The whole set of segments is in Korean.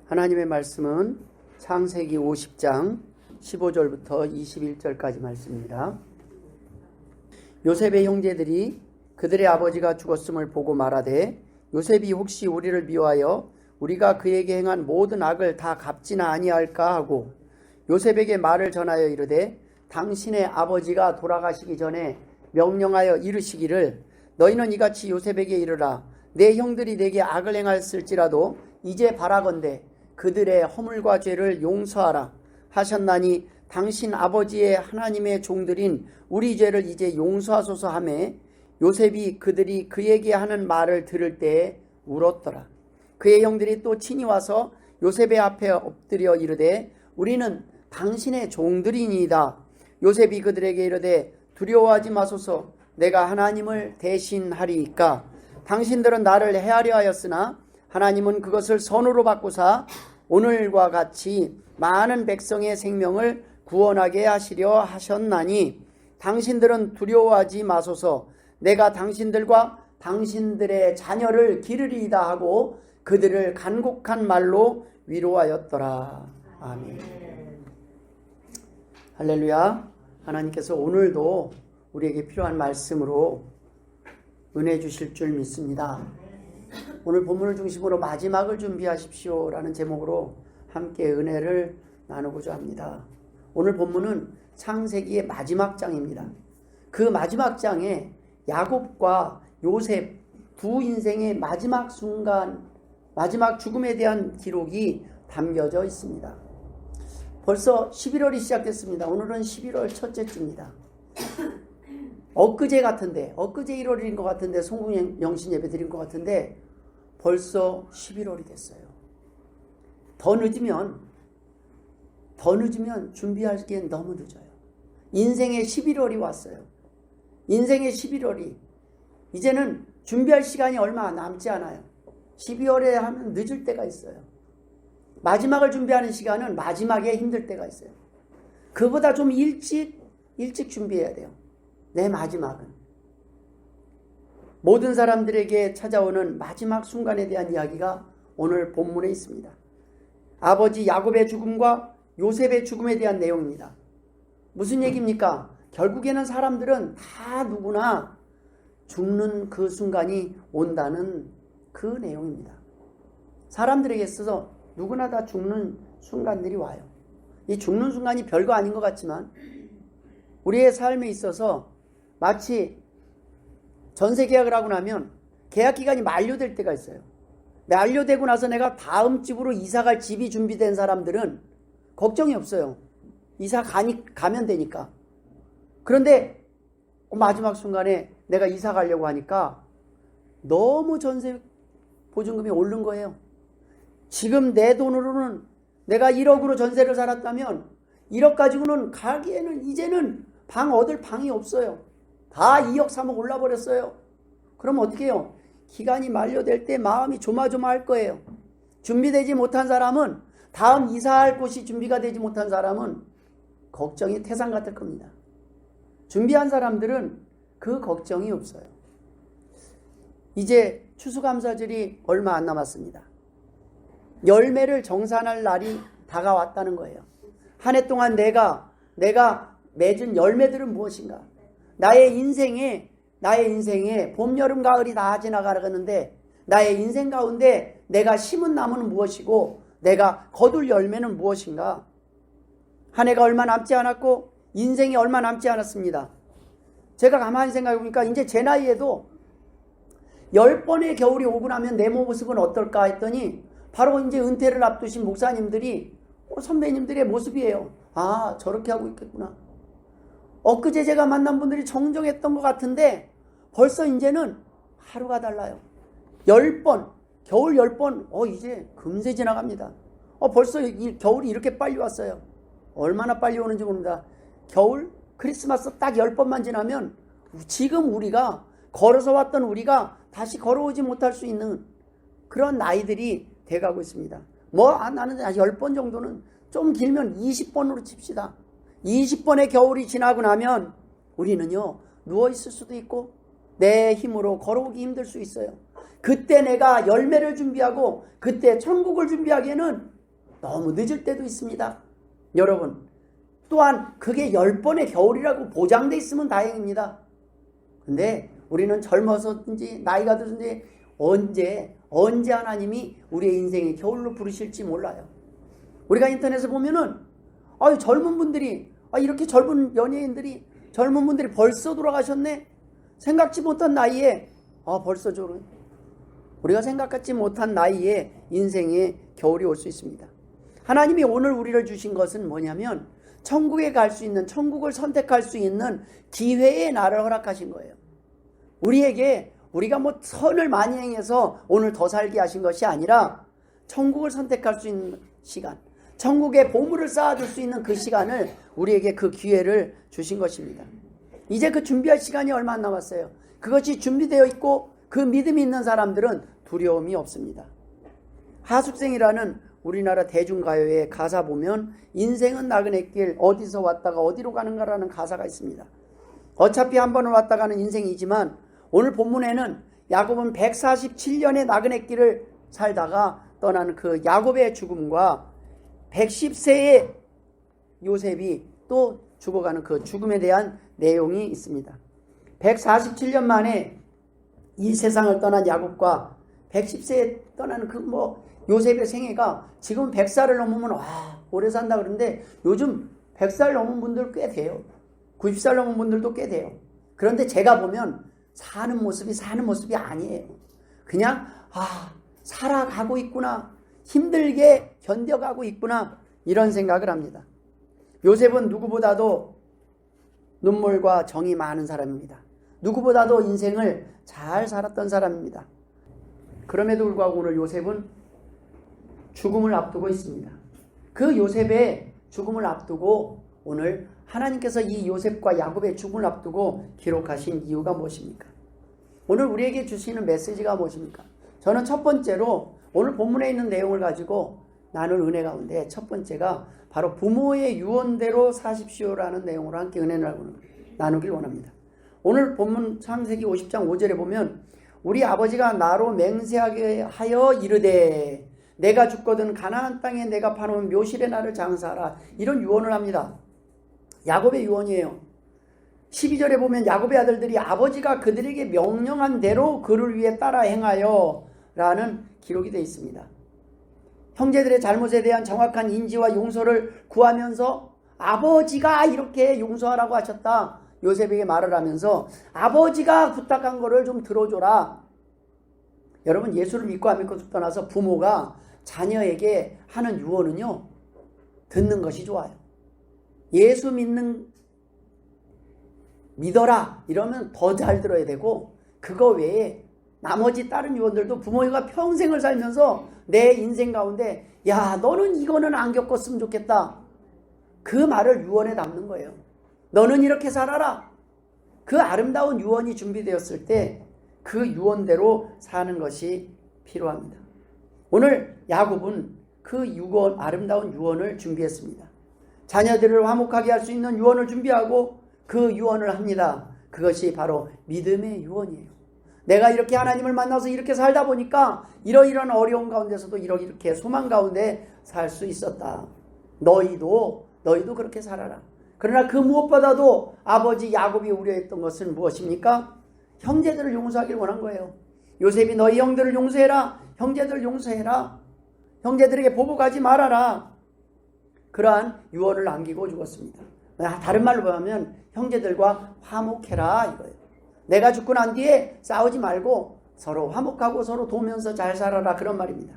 하나님의 말씀은 창세기 50장 15절부터 21절까지 말씀입니다. 요셉의 형제들이 그들의 아버지가 죽었음을 보고 말하되 요셉이 혹시 우리를 미워하여 우리가 그에게 행한 모든 악을 다 갚지나 아니할까 하고 요셉에게 말을 전하여 이르되 당신의 아버지가 돌아가시기 전에 명령하여 이르시기를 너희는 이같이 요셉에게 이르라 내 형들이 내게 악을 행하였을지라도 이제 바라건대 그들의 허물과 죄를 용서하라 하셨나니 당신 아버지의 하나님의 종들인 우리 죄를 이제 용서하소서 하매 요셉이 그들이 그에게 하는 말을 들을 때에 울었더라. 그의 형들이 또 친히 와서 요셉의 앞에 엎드려 이르되 우리는 당신의 종들이니이다. 요셉이 그들에게 이르되 두려워하지 마소서 내가 하나님을 대신하리이까 당신들은 나를 해하려 하였으나 하나님은 그것을 선으로 바꾸사 오늘과 같이 많은 백성의 생명을 구원하게 하시려 하셨나니 당신들은 두려워하지 마소서 내가 당신들과 당신들의 자녀를 기르리이다 하고 그들을 간곡한 말로 위로하였더라. 아멘. 할렐루야. 하나님께서 오늘도 우리에게 필요한 말씀으로 은혜 주실 줄 믿습니다. 오늘 본문을 중심으로 마지막을 준비하십시오 라는 제목으로 함께 은혜를 나누고자 합니다. 오늘 본문은 창세기의 마지막 장입니다. 그 마지막 장에 야곱과 요셉 두 인생의 마지막 순간, 마지막 죽음에 대한 기록이 담겨져 있습니다. 벌써 11월이 시작됐습니다. 오늘은 11월 첫째 주입니다. 엊그제 1월인 것 같은데 송국 영신 예배 드린 것 같은데 벌써 11월이 됐어요. 더 늦으면 준비하기엔 너무 늦어요. 인생의 11월이 왔어요. 인생의 11월이 이제는 준비할 시간이 얼마 남지 않아요. 12월에 하면 늦을 때가 있어요. 마지막을 준비하는 시간은 마지막에 힘들 때가 있어요. 그보다 좀 일찍 준비해야 돼요. 내 마지막은. 모든 사람들에게 찾아오는 마지막 순간에 대한 이야기가 오늘 본문에 있습니다. 아버지 야곱의 죽음과 요셉의 죽음에 대한 내용입니다. 무슨 얘기입니까? 결국에는 사람들은 다 누구나 죽는 그 순간이 온다는 그 내용입니다. 사람들에게 있어서 누구나 다 죽는 순간들이 와요. 이 죽는 순간이 별거 아닌 것 같지만 우리의 삶에 있어서 마치 전세 계약을 하고 나면 계약 기간이 만료될 때가 있어요. 만료되고 나서 내가 다음 집으로 이사 갈 집이 준비된 사람들은 걱정이 없어요. 이사 가면 되니까. 그런데 마지막 순간에 내가 이사 가려고 하니까 너무 전세 보증금이 오른 거예요. 지금 내 돈으로는 내가 1억으로 전세를 살았다면 1억 가지고는 가기에는 이제는 얻을 방이 없어요. 다 2억 3억 올라버렸어요. 그럼 어떻게 해요? 기간이 만료될 때 마음이 조마조마할 거예요. 준비되지 못한 사람은 다음 이사할 곳이 준비가 되지 못한 사람은 걱정이 태산 같을 겁니다. 준비한 사람들은 그 걱정이 없어요. 이제 추수감사절이 얼마 안 남았습니다. 열매를 정산할 날이 다가왔다는 거예요. 한 해 동안 내가 맺은 열매들은 무엇인가? 나의 인생에 봄, 여름, 가을이 다 지나가는데 나의 인생 가운데 내가 심은 나무는 무엇이고 내가 거둘 열매는 무엇인가? 한 해가 얼마 남지 않았고 인생이 얼마 남지 않았습니다. 제가 가만히 생각해 보니까 이제 제 나이에도 10번의 겨울이 오고 나면 내 모습은 어떨까 했더니 바로 이제 은퇴를 앞두신 목사님들이 선배님들의 모습이에요. 아, 저렇게 하고 있겠구나. 엊그제 제가 만난 분들이 정정했던 것 같은데 벌써 이제는 하루가 달라요. 10번, 겨울 10번, 이제 금세 지나갑니다. 벌써 겨울이 이렇게 빨리 왔어요. 얼마나 빨리 오는지 모릅니다. 겨울, 크리스마스 딱 10번만 지나면 지금 우리가 걸어서 왔던 우리가 다시 걸어오지 못할 수 있는 그런 나이들이 돼가고 있습니다. 나는 10번 정도는 좀 길면 20번으로 칩시다. 20번의 겨울이 지나고 나면 우리는요 누워있을 수도 있고 내 힘으로 걸어오기 힘들 수 있어요. 그때 내가 열매를 준비하고 그때 천국을 준비하기에는 너무 늦을 때도 있습니다. 여러분, 또한 그게 10번의 겨울이라고 보장돼 있으면 다행입니다. 근데 우리는 젊어서든지 나이가 들든지 언제 하나님이 우리의 인생의 겨울로 부르실지 몰라요. 우리가 인터넷에 보면은 젊은 분들이 이렇게 젊은 연예인들이 젊은 분들이 벌써 돌아가셨네. 생각지 못한 나이에 벌써 우리가 생각하지 못한 나이에 인생의 겨울이 올 수 있습니다. 하나님이 오늘 우리를 주신 것은 뭐냐면 천국에 갈 수 있는, 천국을 선택할 수 있는 기회의 날을 허락하신 거예요. 우리가 선을 많이 행해서 오늘 더 살게 하신 것이 아니라 천국을 선택할 수 있는 시간, 천국의 보물을 쌓아줄 수 있는 그 시간을 우리에게 그 기회를 주신 것입니다. 이제 그 준비할 시간이 얼마 안 남았어요. 그것이 준비되어 있고 그 믿음이 있는 사람들은 두려움이 없습니다. 하숙생이라는 우리나라 대중가요의 가사 보면 인생은 나그네 길 어디서 왔다가 어디로 가는가라는 가사가 있습니다. 어차피 한 번을 왔다 가는 인생이지만 오늘 본문에는 야곱은 147년의 나그네 길을 살다가 떠나는 그 야곱의 죽음과 110세의 요셉이 또 죽어가는 그 죽음에 대한 내용이 있습니다. 147년 만에 이 세상을 떠난 야곱과 110세에 떠나는 요셉의 생애가 지금 100살을 넘으면 오래 산다 그러는데 요즘 100살 넘은 분들 꽤 돼요. 90살 넘은 분들도 꽤 돼요. 그런데 제가 보면 사는 모습이 아니에요. 그냥 살아가고 있구나, 힘들게 견뎌가고 있구나, 이런 생각을 합니다. 요셉은 누구보다도 눈물과 정이 많은 사람입니다. 누구보다도 인생을 잘 살았던 사람입니다. 그럼에도 불구하고 오늘 요셉은 죽음을 앞두고 있습니다. 그 요셉의 죽음을 앞두고 오늘 하나님께서 이 요셉과 야곱의 죽음을 앞두고 기록하신 이유가 무엇입니까? 오늘 우리에게 주시는 메시지가 무엇입니까? 저는 첫 번째로 오늘 본문에 있는 내용을 가지고 나눌 은혜 가운데 첫 번째가 바로 부모의 유언대로 사십시오라는 내용으로 함께 은혜를 나누길 원합니다. 오늘 본문 창세기 50장 5절에 보면 우리 아버지가 나로 맹세하게 하여 이르되 내가 죽거든 가나안 땅에 내가 파놓은 묘실에 나를 장사하라, 이런 유언을 합니다. 야곱의 유언이에요. 12절에 보면 야곱의 아들들이 아버지가 그들에게 명령한 대로 그를 위해 따라 행하여 라는 기록이 되어 있습니다. 형제들의 잘못에 대한 정확한 인지와 용서를 구하면서 아버지가 이렇게 용서하라고 하셨다, 요셉에게 말을 하면서 아버지가 부탁한 거를 좀 들어줘라. 여러분, 예수를 믿고 안 믿고 떠나서 부모가 자녀에게 하는 유언은요, 듣는 것이 좋아요. 예수 믿어라 이러면 더 잘 들어야 되고, 그거 외에 나머지 다른 유언들도 부모가 평생을 살면서 내 인생 가운데 너는 이거는 안 겪었으면 좋겠다, 그 말을 유언에 담는 거예요. 너는 이렇게 살아라. 그 아름다운 유언이 준비되었을 때 그 유언대로 사는 것이 필요합니다. 오늘 야곱은 그 아름다운 유언을 준비했습니다. 자녀들을 화목하게 할 수 있는 유언을 준비하고 그 유언을 합니다. 그것이 바로 믿음의 유언이에요. 내가 이렇게 하나님을 만나서 이렇게 살다 보니까 이러이러한 어려움 가운데서도 이렇게 소망 가운데 살 수 있었다. 너희도 그렇게 살아라. 그러나 그 무엇보다도 아버지 야곱이 우려했던 것은 무엇입니까? 형제들을 용서하길 원한 거예요. 요셉이 너희 형들을 용서해라, 형제들을 용서해라, 형제들에게 보복하지 말아라, 그러한 유언을 남기고 죽었습니다. 다른 말로 하면 형제들과 화목해라 이거예요. 내가 죽고 난 뒤에 싸우지 말고 서로 화목하고 서로 도우면서 잘 살아라, 그런 말입니다.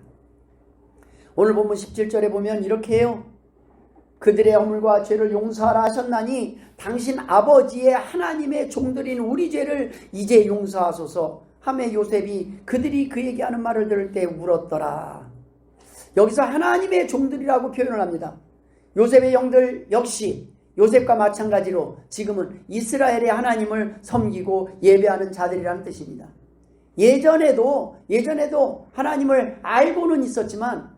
오늘 본문 17절에 보면 이렇게 해요. 그들의 허물과 죄를 용서하라 하셨나니 당신 아버지의 하나님의 종들인 우리 죄를 이제 용서하소서 하매 요셉이 그들이 그에게 하는 말을 들을 때 울었더라. 여기서 하나님의 종들이라고 표현을 합니다. 요셉의 영들 역시 요셉과 마찬가지로 지금은 이스라엘의 하나님을 섬기고 예배하는 자들이라는 뜻입니다. 예전에도 하나님을 알고는 있었지만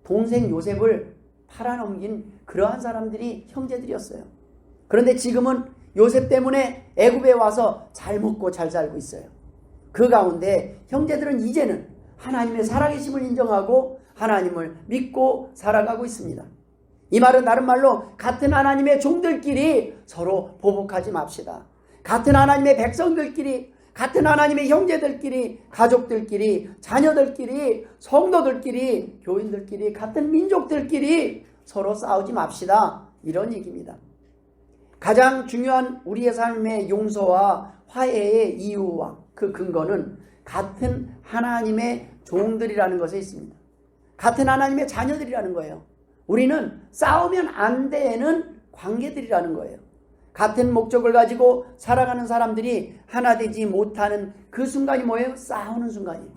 동생 요셉을 팔아넘긴 그러한 사람들이 형제들이었어요. 그런데 지금은 요셉 때문에 애굽에 와서 잘 먹고 잘 살고 있어요. 그 가운데 형제들은 이제는 하나님의 살아계심을 인정하고 하나님을 믿고 살아가고 있습니다. 이 말은 다른 말로 같은 하나님의 종들끼리 서로 보복하지 맙시다. 같은 하나님의 백성들끼리, 같은 하나님의 형제들끼리, 가족들끼리, 자녀들끼리, 성도들끼리, 교인들끼리, 같은 민족들끼리 서로 싸우지 맙시다. 이런 얘기입니다. 가장 중요한 우리의 삶의 용서와 화해의 이유와 그 근거는 같은 하나님의 종들이라는 것에 있습니다. 같은 하나님의 자녀들이라는 거예요. 우리는 싸우면 안 되는 관계들이라는 거예요. 같은 목적을 가지고 살아가는 사람들이 하나 되지 못하는 그 순간이 뭐예요? 싸우는 순간이에요.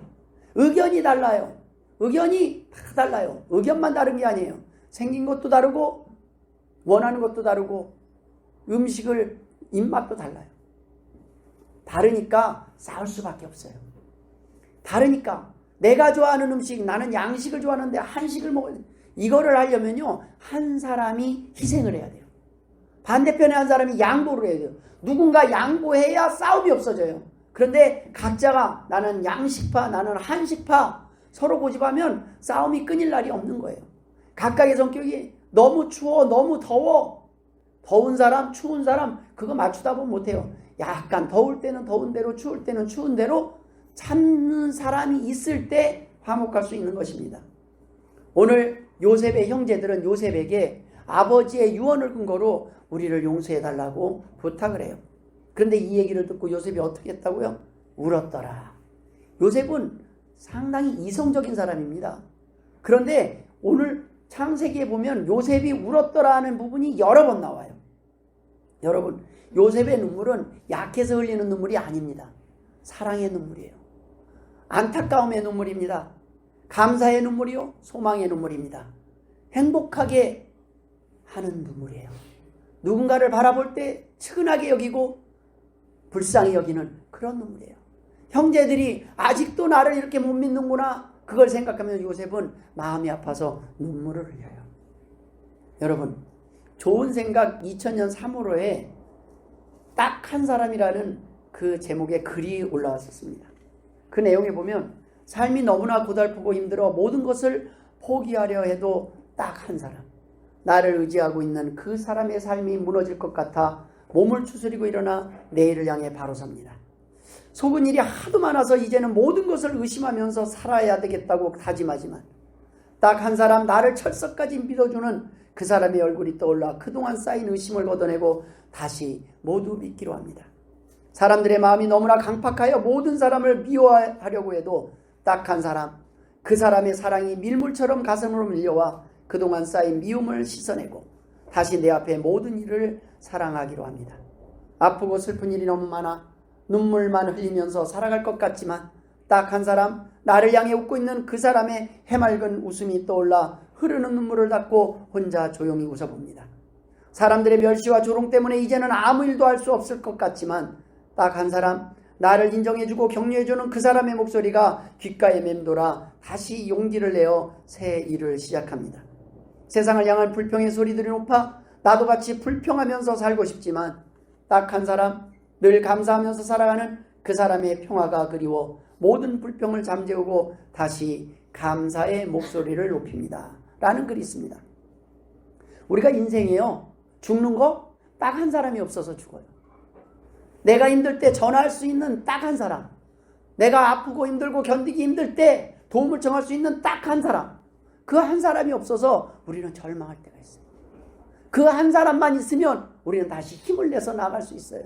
의견이 달라요. 의견이 다 달라요. 의견만 다른 게 아니에요. 생긴 것도 다르고 원하는 것도 다르고 음식을 입맛도 달라요. 다르니까 싸울 수밖에 없어요. 다르니까 내가 좋아하는 음식, 나는 양식을 좋아하는데 한식을 먹어야 돼요. 이거를 하려면요 한 사람이 희생을 해야 돼요. 반대편에 한 사람이 양보를 해야 돼요. 누군가 양보해야 싸움이 없어져요. 그런데 각자가 나는 양식파, 나는 한식파 서로 고집하면 싸움이 끊일 날이 없는 거예요. 각각의 성격이 너무 추워, 너무 더워, 더운 사람, 추운 사람 그거 맞추다 보면 못해요. 약간 더울 때는 더운 대로, 추울 때는 추운 대로 참는 사람이 있을 때 화목할 수 있는 것입니다. 오늘 요셉의 형제들은 요셉에게 아버지의 유언을 근거로 우리를 용서해달라고 부탁을 해요. 그런데 이 얘기를 듣고 요셉이 어떻게 했다고요? 울었더라. 요셉은 상당히 이성적인 사람입니다. 그런데 오늘 창세기에 보면 요셉이 울었더라 하는 부분이 여러 번 나와요. 여러분, 요셉의 눈물은 약해서 흘리는 눈물이 아닙니다. 사랑의 눈물이에요. 안타까움의 눈물입니다. 감사의 눈물이요, 소망의 눈물입니다. 행복하게 하는 눈물이에요. 누군가를 바라볼 때 측은하게 여기고 불쌍히 여기는 그런 눈물이에요. 형제들이 아직도 나를 이렇게 못 믿는구나, 그걸 생각하면 요셉은 마음이 아파서 눈물을 흘려요. 여러분, 좋은 생각 2000년 3월호에 딱 한 사람이라는 그 제목의 글이 올라왔었습니다. 그 내용에 보면 삶이 너무나 고달프고 힘들어 모든 것을 포기하려 해도 딱 한 사람, 나를 의지하고 있는 그 사람의 삶이 무너질 것 같아 몸을 추스리고 일어나 내일을 향해 바로 섭니다. 속은 일이 하도 많아서 이제는 모든 것을 의심하면서 살아야 되겠다고 다짐하지만 딱 한 사람, 나를 철석까지 믿어주는 그 사람의 얼굴이 떠올라 그동안 쌓인 의심을 걷어내고 다시 모두 믿기로 합니다. 사람들의 마음이 너무나 강팍하여 모든 사람을 미워하려고 해도 딱 한 사람, 그 사람의 사랑이 밀물처럼 가슴으로 밀려와 그동안 쌓인 미움을 씻어내고 다시 내 앞에 모든 일을 사랑하기로 합니다. 아프고 슬픈 일이 너무 많아 눈물만 흘리면서 살아갈 것 같지만 딱 한 사람, 나를 향해 웃고 있는 그 사람의 해맑은 웃음이 떠올라 흐르는 눈물을 닦고 혼자 조용히 웃어봅니다. 사람들의 멸시와 조롱 때문에 이제는 아무 일도 할 수 없을 것 같지만 딱 한 사람, 나를 인정해주고 격려해주는 그 사람의 목소리가 귓가에 맴돌아 다시 용기를 내어 새 일을 시작합니다. 세상을 향한 불평의 소리들이 높아 나도 같이 불평하면서 살고 싶지만 딱 한 사람, 늘 감사하면서 살아가는 그 사람의 평화가 그리워 모든 불평을 잠재우고 다시 감사의 목소리를 높입니다. 라는 글이 있습니다. 우리가 인생에요, 죽는 거 딱 한 사람이 없어서 죽어요. 내가 힘들 때 전화할 수 있는 딱 한 사람, 내가 아프고 힘들고 견디기 힘들 때 도움을 청할 수 있는 딱 한 사람, 그 한 사람이 없어서 우리는 절망할 때가 있어요. 그 한 사람만 있으면 우리는 다시 힘을 내서 나갈 수 있어요.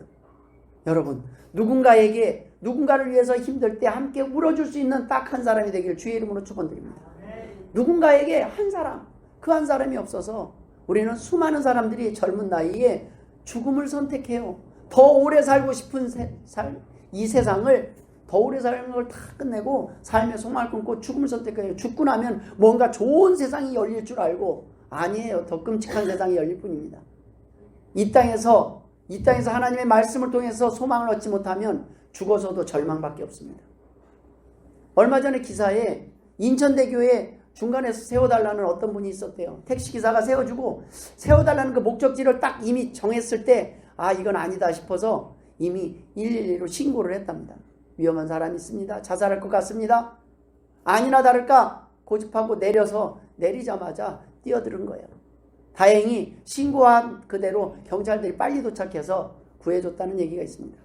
여러분, 누군가를 위해서 힘들 때 함께 울어줄 수 있는 딱 한 사람이 되길 주의 이름으로 축원드립니다. 누군가에게 한 사람, 그 한 사람이 없어서 우리는 수많은 사람들이 젊은 나이에 죽음을 선택해요. 더 오래 살고 싶은 이 세상을, 더 오래 사는 걸 다 끝내고 삶의 소망을 끊고 죽음을 선택해요. 죽고 나면 뭔가 좋은 세상이 열릴 줄 알고, 아니에요. 더 끔찍한 세상이 열릴 뿐입니다. 이 땅에서 하나님의 말씀을 통해서 소망을 얻지 못하면 죽어서도 절망밖에 없습니다. 얼마 전에 기사에 인천대교에 중간에서 세워달라는 어떤 분이 있었대요. 택시기사가 세워달라는 그 목적지를 딱 이미 정했을 때 이건 아니다 싶어서 이미 112로 신고를 했답니다. 위험한 사람이 있습니다. 자살할 것 같습니다. 아니나 다를까 고집하고 내리자마자 뛰어드는 거예요. 다행히 신고한 그대로 경찰들이 빨리 도착해서 구해줬다는 얘기가 있습니다.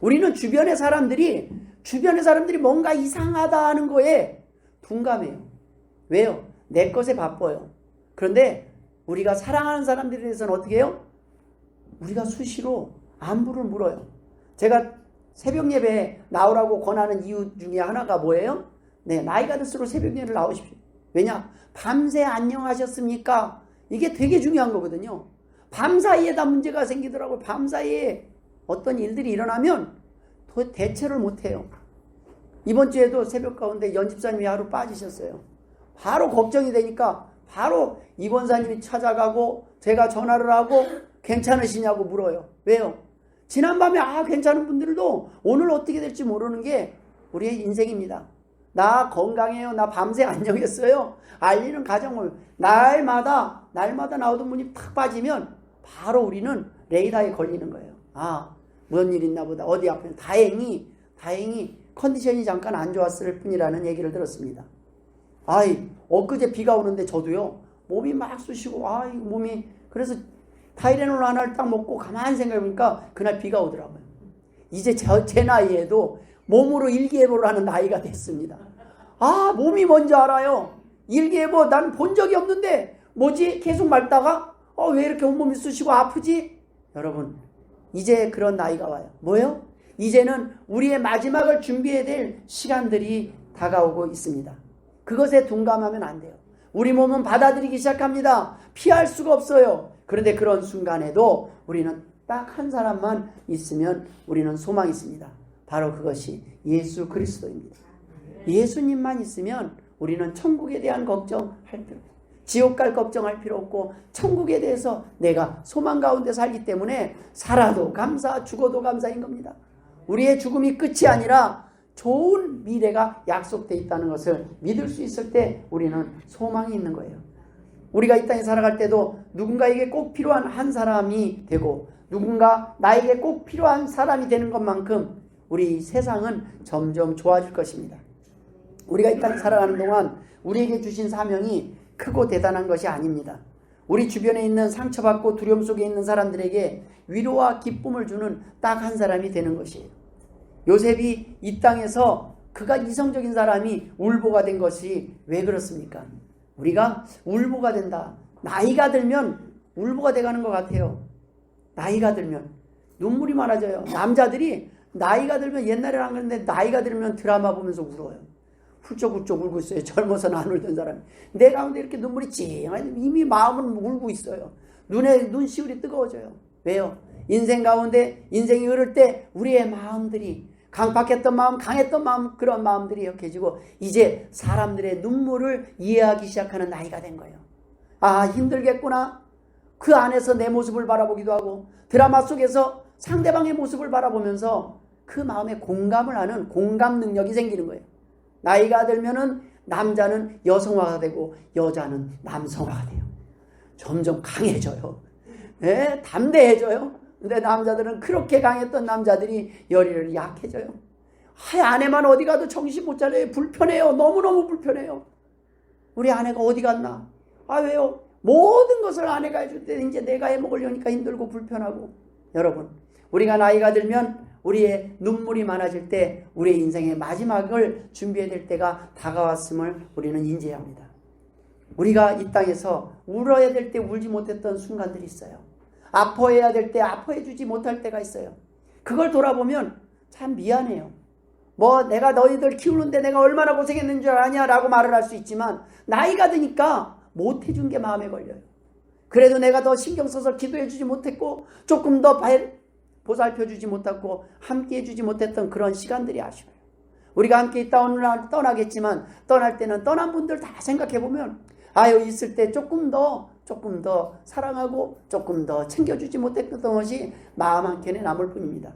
우리는 주변의 사람들이 뭔가 이상하다 하는 거에 둔감해요. 왜요? 내 것에 바빠요. 그런데 우리가 사랑하는 사람들에 대해서는 어떻게 해요? 우리가 수시로 안부를 물어요. 제가 새벽 예배에 나오라고 권하는 이유 중에 하나가 뭐예요? 네, 나이가 들수록 새벽 예배를 나오십시오. 왜냐? 밤새 안녕하셨습니까? 이게 되게 중요한 거거든요. 밤사이에 문제가 생기더라고요. 밤사이에 어떤 일들이 일어나면 대처를 못해요. 이번 주에도 새벽 가운데 연집사님이 하루 빠지셨어요. 바로 걱정이 되니까 바로 이 권사님이 찾아가고 제가 전화를 하고 괜찮으시냐고 물어요. 왜요? 지난밤에 괜찮은 분들도 오늘 어떻게 될지 모르는 게 우리의 인생입니다. 나 건강해요. 나 밤새 안녕했어요. 알리는 가정을 날마다 나오던 분이 탁 빠지면 바로 우리는 레이더에 걸리는 거예요. 무슨 일 있나 보다. 어디 아프면 다행히 컨디션이 잠깐 안 좋았을 뿐이라는 얘기를 들었습니다. 엊그제 비가 오는데 저도요. 몸이 막 쑤시고 몸이 그래서 타이레놀 하나를 딱 먹고 가만히 생각해보니까 그날 비가 오더라고요. 이제 제 나이에도 몸으로 일기예보를 하는 나이가 됐습니다. 몸이 뭔지 알아요. 일기예보 난 본 적이 없는데 뭐지? 계속 맑다가 왜 이렇게 온몸이 쑤시고 아프지? 여러분 이제 그런 나이가 와요. 뭐요? 이제는 우리의 마지막을 준비해야 될 시간들이 다가오고 있습니다. 그것에 둔감하면 안 돼요. 우리 몸은 받아들이기 시작합니다. 피할 수가 없어요. 그런데 그런 순간에도 우리는 딱 한 사람만 있으면 우리는 소망이 있습니다. 바로 그것이 예수 그리스도입니다. 예수님만 있으면 우리는 천국에 대한 걱정할 필요 없어요. 지옥 갈 걱정할 필요 없고 천국에 대해서 내가 소망 가운데 살기 때문에 살아도 감사, 죽어도 감사인 겁니다. 우리의 죽음이 끝이 아니라 좋은 미래가 약속되어 있다는 것을 믿을 수 있을 때 우리는 소망이 있는 거예요. 우리가 이 땅에 살아갈 때도 누군가에게 꼭 필요한 한 사람이 되고 누군가 나에게 꼭 필요한 사람이 되는 것만큼 우리 세상은 점점 좋아질 것입니다. 우리가 이 땅에 살아가는 동안 우리에게 주신 사명이 크고 대단한 것이 아닙니다. 우리 주변에 있는 상처받고 두려움 속에 있는 사람들에게 위로와 기쁨을 주는 딱 한 사람이 되는 것이에요. 요셉이 이 땅에서 그가 이성적인 사람이 울보가 된 것이 왜 그렇습니까? 우리가 울보가 된다. 나이가 들면 울보가 돼가는 것 같아요. 나이가 들면 눈물이 많아져요. 남자들이 나이가 들면 옛날에는 안 그랬는데 나이가 들면 드라마 보면서 울어요. 훌쩍훌쩍 울고 있어요. 젊어서는 안 울던 사람이. 내 가운데 이렇게 눈물이 찡하니 이미 마음은 울고 있어요. 눈시울이 뜨거워져요. 왜요? 인생 가운데 인생이 흐를 때 우리의 마음들이 강팍했던 마음, 강했던 마음, 그런 마음들이 약해지고 이제 사람들의 눈물을 이해하기 시작하는 나이가 된 거예요. 힘들겠구나. 그 안에서 내 모습을 바라보기도 하고 드라마 속에서 상대방의 모습을 바라보면서 그 마음에 공감을 하는 공감 능력이 생기는 거예요. 나이가 들면은 남자는 여성화가 되고 여자는 남성화가 돼요. 점점 강해져요. 네, 담대해져요. 근데 남자들은 그렇게 강했던 남자들이 열이 약해져요. 아내만 어디 가도 정신 못 차려요. 불편해요. 너무너무 불편해요. 우리 아내가 어디 갔나? 왜요? 모든 것을 아내가 해줄 때 이제 내가 해먹으려니까 힘들고 불편하고. 여러분, 우리가 나이가 들면 우리의 눈물이 많아질 때 우리의 인생의 마지막을 준비해야 될 때가 다가왔음을 우리는 인지해야 합니다. 우리가 이 땅에서 울어야 될 때 울지 못했던 순간들이 있어요. 아파해야 될 때 아파해주지 못할 때가 있어요. 그걸 돌아보면 참 미안해요. 내가 너희들 키우는데 내가 얼마나 고생했는 줄 아냐 라고 말을 할 수 있지만 나이가 드니까 못해준 게 마음에 걸려요. 그래도 내가 더 신경 써서 기도해주지 못했고 조금 더 보살펴주지 못하고 함께해주지 못했던 그런 시간들이 아쉬워요. 우리가 함께 있다 오늘 떠나겠지만 떠날 때는 떠난 분들 다 생각해보면 있을 때 조금 더 사랑하고 조금 더 챙겨주지 못했던 것이 마음 한켠에 남을 뿐입니다.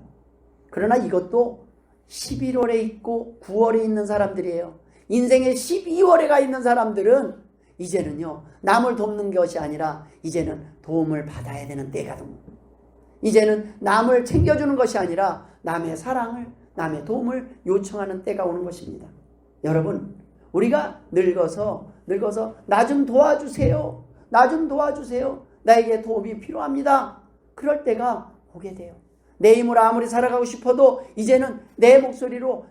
그러나 이것도 11월에 있고 9월에 있는 사람들이에요. 인생의 12월에 가 있는 사람들은 이제는요 남을 돕는 것이 아니라 이제는 도움을 받아야 되는 때가 됩니다. 이제는 남을 챙겨주는 것이 아니라 남의 사랑을 남의 도움을 요청하는 때가 오는 것입니다. 여러분 우리가 늙어서 나 좀 도와주세요. 나 좀 도와주세요. 나에게 도움이 필요합니다. 그럴 때가 오게 돼요. 내 힘으로 아무리 살아가고 싶어도 이제는 내 목소리로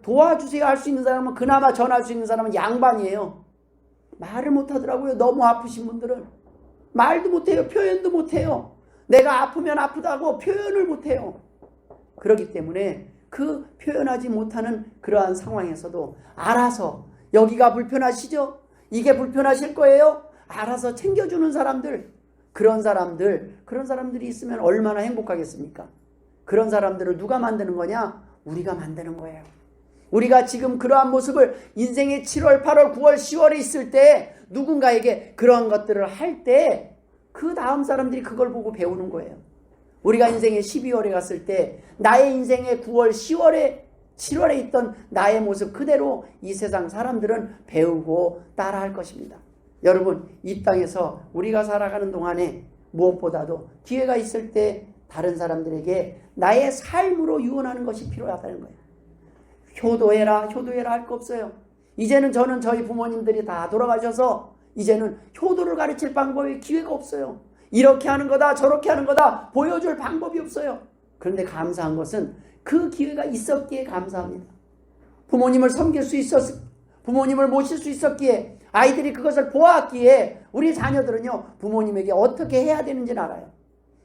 도와주세요 할 수 있는 사람은, 그나마 전할 수 있는 사람은 양반이에요. 말을 못하더라고요. 너무 아프신 분들은 말도 못해요. 표현도 못해요. 내가 아프면 아프다고 표현을 못해요. 그렇기 때문에 그 표현하지 못하는 그러한 상황에서도 알아서, 여기가 불편하시죠? 이게 불편하실 거예요? 알아서 챙겨주는 사람들, 그런 사람들이 있으면 얼마나 행복하겠습니까? 그런 사람들을 누가 만드는 거냐? 우리가 만드는 거예요. 우리가 지금 그러한 모습을 인생의 7월, 8월, 9월, 10월에 있을 때 누군가에게 그러한 것들을 할 때 그 다음 사람들이 그걸 보고 배우는 거예요. 우리가 인생의 12월에 갔을 때 나의 인생의 9월, 10월에, 7월에 있던 나의 모습 그대로 이 세상 사람들은 배우고 따라할 것입니다. 여러분, 이 땅에서 우리가 살아가는 동안에 무엇보다도 기회가 있을 때 다른 사람들에게 나의 삶으로 유언하는 것이 필요하다는 거예요. 효도해라 할 거 없어요. 이제는 저희 부모님들이 다 돌아가셔서 이제는 효도를 가르칠 방법이 기회가 없어요. 이렇게 하는 거다 저렇게 하는 거다 보여줄 방법이 없어요. 그런데 감사한 것은 그 기회가 있었기에 감사합니다. 부모님을 섬길 수 있었, 부모님을 모실 수 있었기에, 아이들이 그것을 보았기에 우리 자녀들은요, 부모님에게 어떻게 해야 되는지는 알아요.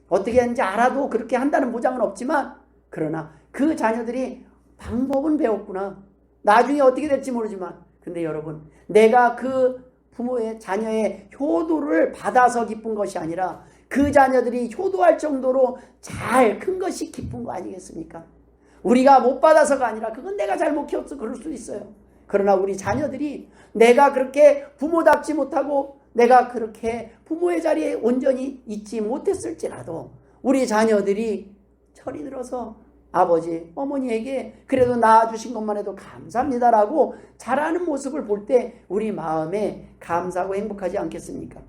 어떻게 하는지 알아도 그렇게 한다는 보장은 없지만, 그러나 그 자녀들이 방법은 배웠구나. 나중에 어떻게 될지 모르지만, 근데 여러분, 내가 그 부모의 자녀의 효도를 받아서 기쁜 것이 아니라 그 자녀들이 효도할 정도로 잘 큰 것이 기쁜 거 아니겠습니까? 우리가 못 받아서가 아니라 그건 내가 잘못 키웠어 그럴 수 있어요. 그러나 우리 자녀들이 내가 그렇게 부모답지 못하고 내가 그렇게 부모의 자리에 온전히 있지 못했을지라도 우리 자녀들이 철이 들어서 아버지, 어머니에게 그래도 낳아주신 것만 해도 감사합니다라고 잘하는 모습을 볼 때 우리 마음에 감사하고 행복하지 않겠습니까?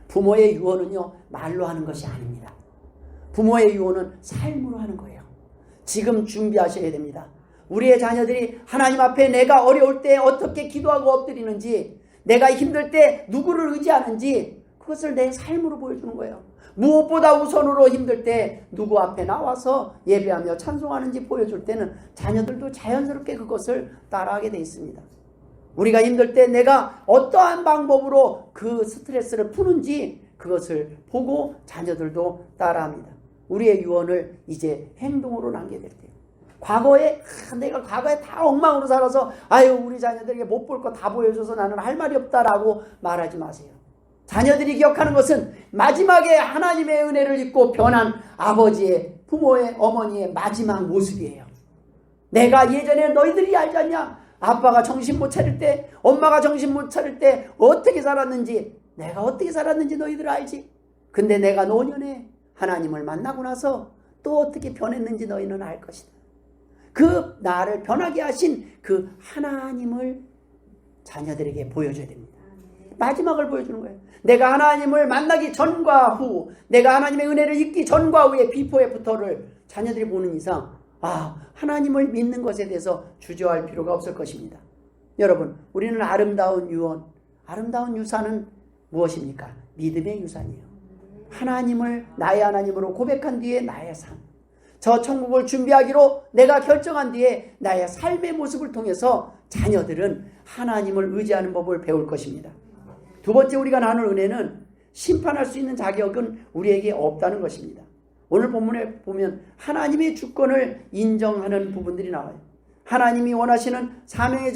부모의 유언은요, 말로 하는 것이 아닙니다. 부모의 유언은 삶으로 하는 거예요. 지금 준비하셔야 됩니다. 우리의 자녀들이 하나님 앞에 내가 어려울 때 어떻게 기도하고 엎드리는지, 내가 힘들 때 누구를 의지하는지 그것을 내 삶으로 보여주는 거예요. 무엇보다 우선으로 힘들 때 누구 앞에 나와서 예배하며 찬송하는지 보여줄 때는 자녀들도 자연스럽게 그것을 따라하게 돼 있습니다. 우리가 힘들 때 내가 어떠한 방법으로 그 스트레스를 푸는지 그것을 보고 자녀들도 따라합니다. 우리의 유언을 이제 행동으로 남게 될 때요. 과거에 내가 과거에 다 엉망으로 살아서 우리 자녀들에게 못 볼 거 다 보여줘서 나는 할 말이 없다라고 말하지 마세요. 자녀들이 기억하는 것은 마지막에 하나님의 은혜를 입고 변한 아버지의, 부모의, 어머니의 마지막 모습이에요. 내가 예전에 너희들이 알지 않냐? 아빠가 정신 못 차릴 때, 엄마가 정신 못 차릴 때 어떻게 살았는지, 내가 어떻게 살았는지 너희들 알지? 근데 내가 노년에 하나님을 만나고 나서 또 어떻게 변했는지 너희는 알 것이다. 그 나를 변하게 하신 그 하나님을 자녀들에게 보여줘야 됩니다. 마지막을 보여주는 거예요. 내가 하나님을 만나기 전과 후, 내가 하나님의 은혜를 입기 전과 후의 비포 애프터를 자녀들이 보는 이상 하나님을 믿는 것에 대해서 주저할 필요가 없을 것입니다. 여러분, 우리는 아름다운 유언, 아름다운 유산은 무엇입니까? 믿음의 유산이에요. 하나님을 나의 하나님으로 고백한 뒤에 나의 삶, 저 천국을 준비하기로 내가 결정한 뒤에 나의 삶의 모습을 통해서 자녀들은 하나님을 의지하는 법을 배울 것입니다. 두 번째, 우리가 나눌 은혜는 심판할 수 있는 자격은 우리에게 없다는 것입니다. 오늘 본문에 보면 하나님의 주권을 인정하는 부분들이 나와요. 하나님이 원하시는 사명의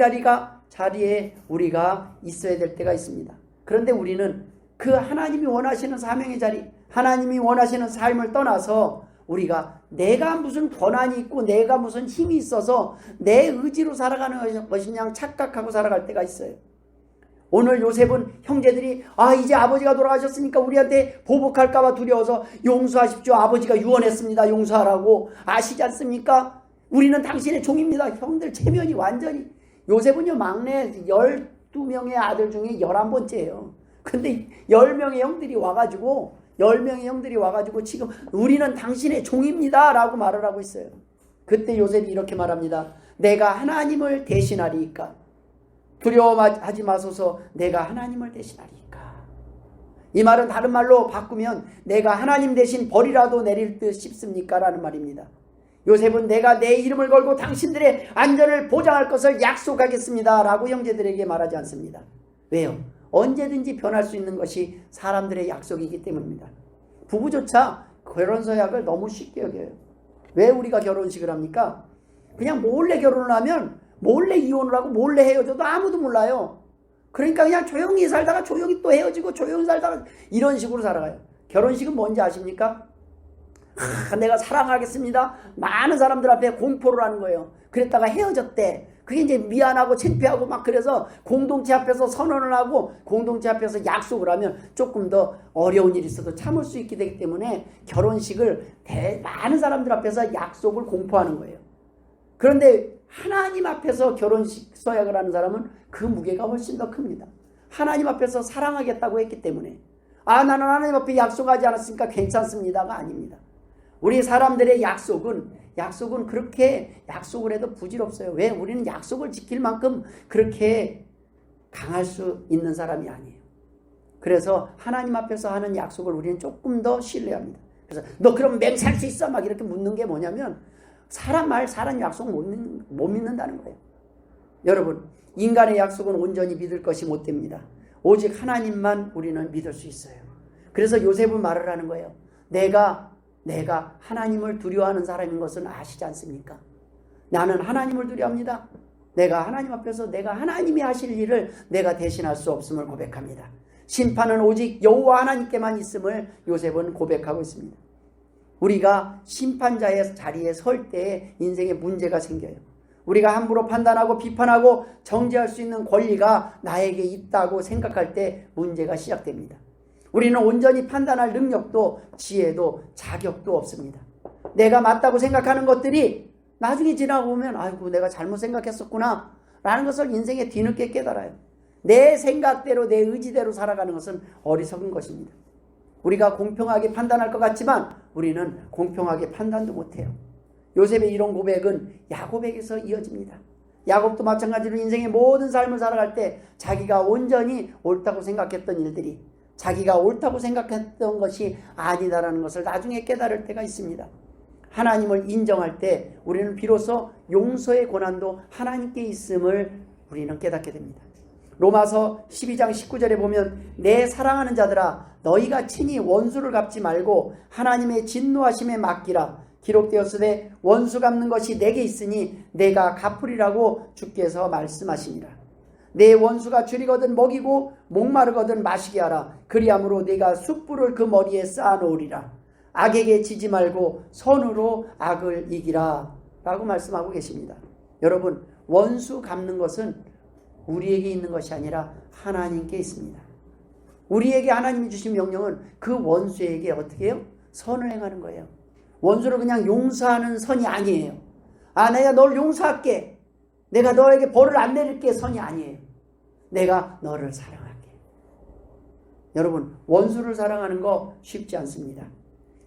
자리에 우리가 있어야 될 때가 있습니다. 그런데 우리는 그 하나님이 원하시는 사명의 자리, 하나님이 원하시는 삶을 떠나서 우리가 내가 무슨 권한이 있고 내가 무슨 힘이 있어서 내 의지로 살아가는 것이냐 착각하고 살아갈 때가 있어요. 오늘 요셉은 형제들이 이제 아버지가 돌아가셨으니까 우리한테 보복할까 봐 두려워서 용서하십시오. 아버지가 유언했습니다. 용서하라고. 아시지 않습니까? 우리는 당신의 종입니다. 형들 체면이 완전히. 요셉은요, 막내 12명의 아들 중에 11번째예요. 근데 10명의 형들이 와가지고 지금 우리는 당신의 종입니다 라고 말을 하고 있어요. 그때 요셉이 이렇게 말합니다. 내가 하나님을 대신하리이까? 두려워하지 마소서 내가 하나님을 대신하리까. 이 말은 다른 말로 바꾸면 내가 하나님 대신 벌이라도 내릴 듯 싶습니까? 라는 말입니다. 요셉은 내가 내 이름을 걸고 당신들의 안전을 보장할 것을 약속하겠습니다 라고 형제들에게 말하지 않습니다. 왜요? 언제든지 변할 수 있는 것이 사람들의 약속이기 때문입니다. 부부조차 결혼 서약을 너무 쉽게 여겨요. 왜 우리가 결혼식을 합니까? 그냥 몰래 결혼을 하면 몰래 이혼을 하고 몰래 헤어져도 아무도 몰라요. 그러니까 그냥 조용히 살다가 조용히 또 헤어지고 조용히 살다가 이런 식으로 살아가요. 결혼식은 뭔지 아십니까? 내가 사랑하겠습니다. 많은 사람들 앞에 공포를 하는 거예요. 그랬다가 헤어졌대. 그게 이제 미안하고 창피하고 막 그래서 공동체 앞에서 선언을 하고 공동체 앞에서 약속을 하면 조금 더 어려운 일이 있어도 참을 수 있게 되기 때문에 결혼식을 많은 사람들 앞에서 약속을 공포하는 거예요. 그런데 하나님 앞에서 결혼식 서약을 하는 사람은 그 무게가 훨씬 더 큽니다. 하나님 앞에서 사랑하겠다고 했기 때문에 나는 하나님 앞에 약속하지 않았으니까 괜찮습니다가 아닙니다. 우리 사람들의 약속은 그렇게 약속을 해도 부질없어요. 왜? 우리는 약속을 지킬 만큼 그렇게 강할 수 있는 사람이 아니에요. 그래서 하나님 앞에서 하는 약속을 우리는 조금 더 신뢰합니다. 그래서 너 그럼 맹세할 수 있어? 막 이렇게 묻는 게 뭐냐면 사람 말, 사람 약속 못 믿는다는 거예요. 여러분, 인간의 약속은 온전히 믿을 것이 못 됩니다. 오직 하나님만 우리는 믿을 수 있어요. 그래서 요셉은 말을 하는 거예요. 내가 하나님을 두려워하는 사람인 것은 아시지 않습니까? 나는 하나님을 두려워합니다. 내가 하나님 앞에서 내가 하나님이 하실 일을 내가 대신할 수 없음을 고백합니다. 심판은 오직 여호와 하나님께만 있음을 요셉은 고백하고 있습니다. 우리가 심판자의 자리에 설 때에 인생에 문제가 생겨요. 우리가 함부로 판단하고 비판하고 정죄할 수 있는 권리가 나에게 있다고 생각할 때 문제가 시작됩니다. 우리는 온전히 판단할 능력도 지혜도 자격도 없습니다. 내가 맞다고 생각하는 것들이 나중에 지나고 보면 아이고 내가 잘못 생각했었구나 라는 것을 인생에 뒤늦게 깨달아요. 내 생각대로 내 의지대로 살아가는 것은 어리석은 것입니다. 우리가 공평하게 판단할 것 같지만 우리는 공평하게 판단도 못해요. 요셉의 이런 고백은 야곱에게서 이어집니다. 야곱도 마찬가지로 인생의 모든 삶을 살아갈 때 자기가 온전히 옳다고 생각했던 일들이 자기가 옳다고 생각했던 것이 아니다라는 것을 나중에 깨달을 때가 있습니다. 하나님을 인정할 때 우리는 비로소 용서의 고난도 하나님께 있음을 우리는 깨닫게 됩니다. 로마서 12장 19절에 보면 내 사랑하는 자들아 너희가 친히 원수를 갚지 말고 하나님의 진노하심에 맡기라. 기록되었으되 원수 갚는 것이 내게 있으니 내가 갚으리라고 주께서 말씀하시니라. 내 원수가 줄이거든 먹이고 목마르거든 마시게 하라. 그리함으로 네가 숯불을 그 머리에 쌓아놓으리라. 악에게 지지 말고 선으로 악을 이기라 라고 말씀하고 계십니다. 여러분, 원수 갚는 것은 우리에게 있는 것이 아니라 하나님께 있습니다. 우리에게 하나님이 주신 명령은 그 원수에게 어떻게 해요? 선을 행하는 거예요. 원수를 그냥 용서하는 선이 아니에요. 내가 널 용서할게. 내가 너에게 벌을 안 내릴게 선이 아니에요. 내가 너를 사랑할게. 여러분, 원수를 사랑하는 거 쉽지 않습니다.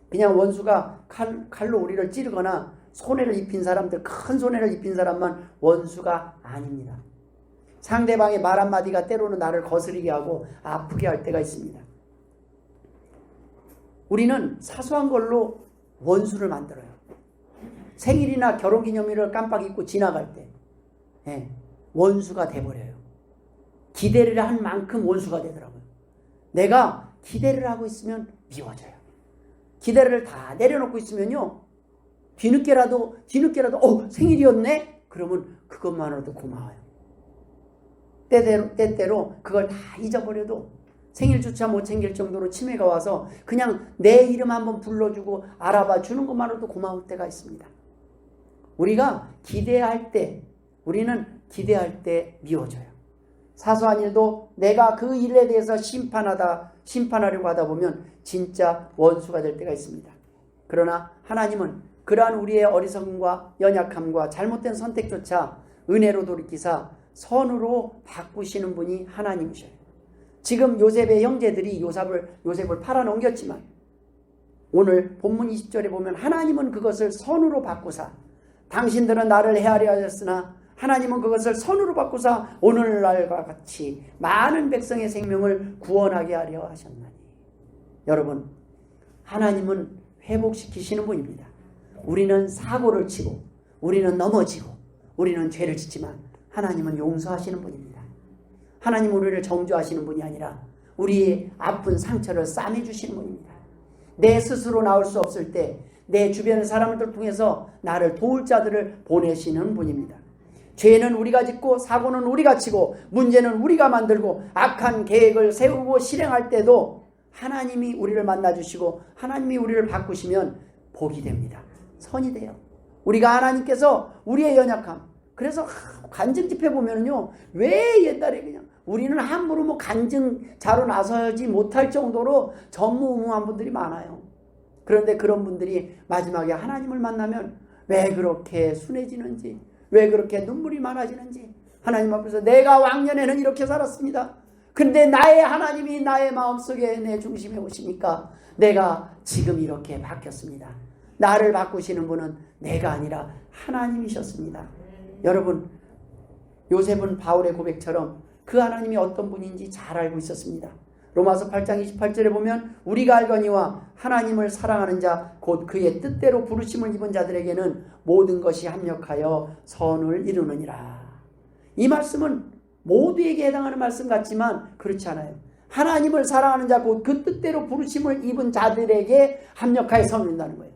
그냥 원수가 칼로 우리를 찌르거나 손해를 입힌 사람들, 큰 손해를 입힌 사람만 원수가 아닙니다. 상대방의 말 한마디가 때로는 나를 거스리게 하고 아프게 할 때가 있습니다. 우리는 사소한 걸로 원수를 만들어요. 생일이나 결혼기념일을 깜빡 잊고 지나갈 때 원수가 돼버려요. 기대를 한 만큼 원수가 되더라고요. 내가 기대를 하고 있으면 미워져요. 기대를 다 내려놓고 있으면요, 뒤늦게라도 생일이었네? 그러면 그것만으로도 고마워요. 때때로 그걸 다 잊어버려도 생일조차 못 챙길 정도로 치매가 와서 그냥 내 이름 한번 불러주고 알아봐 주는 것만으로도 고마울 때가 있습니다. 우리가 우리는 기대할 때 미워져요. 사소한 일도 내가 그 일에 대해서 심판하려고 하다 보면 진짜 원수가 될 때가 있습니다. 그러나 하나님은 그러한 우리의 어리석음과 연약함과 잘못된 선택조차 은혜로 돌이키사 선으로 바꾸시는 분이 하나님이셔요. 지금 요셉의 형제들이 요셉을 팔아넘겼지만 오늘 본문 20절에 보면 하나님은 그것을 선으로 바꾸사 당신들은 나를 헤아려 하였으나 하나님은 그것을 선으로 바꾸사 오늘날과 같이 많은 백성의 생명을 구원하게 하려 하셨나니. 여러분, 하나님은 회복시키시는 분입니다. 우리는 사고를 치고 우리는 넘어지고 우리는 죄를 짓지만 하나님은 용서하시는 분입니다. 하나님은 우리를 정죄하시는 분이 아니라 우리의 아픈 상처를 싸매주시는 분입니다. 내 스스로 나올 수 없을 때 내 주변의 사람들 통해서 나를 도울 자들을 보내시는 분입니다. 죄는 우리가 짓고 사고는 우리가 치고 문제는 우리가 만들고 악한 계획을 세우고 실행할 때도 하나님이 우리를 만나주시고 하나님이 우리를 바꾸시면 복이 됩니다. 선이 돼요. 우리가 하나님께서 우리의 연약함, 그래서 간증 집회 보면은요, 왜 옛날에 그냥 우리는 함부로 뭐 간증자로 나서지 못할 정도로 전무후무한 분들이 많아요. 그런데 그런 분들이 마지막에 하나님을 만나면 왜 그렇게 순해지는지, 왜 그렇게 눈물이 많아지는지, 하나님 앞에서 내가 왕년에는 이렇게 살았습니다. 근데 나의 하나님이 나의 마음속에 내 중심에 오시니까 내가 지금 이렇게 바뀌었습니다. 나를 바꾸시는 분은 내가 아니라 하나님이셨습니다. 여러분, 요셉은 바울의 고백처럼 그 하나님이 어떤 분인지 잘 알고 있었습니다. 로마서 8장 28절에 보면 우리가 알거니와 하나님을 사랑하는 자 곧 그의 뜻대로 부르심을 입은 자들에게는 모든 것이 합력하여 선을 이루느니라. 이 말씀은 모두에게 해당하는 말씀 같지만 그렇지 않아요. 하나님을 사랑하는 자 곧 그 뜻대로 부르심을 입은 자들에게 합력하여 선을 이룬다는 거예요.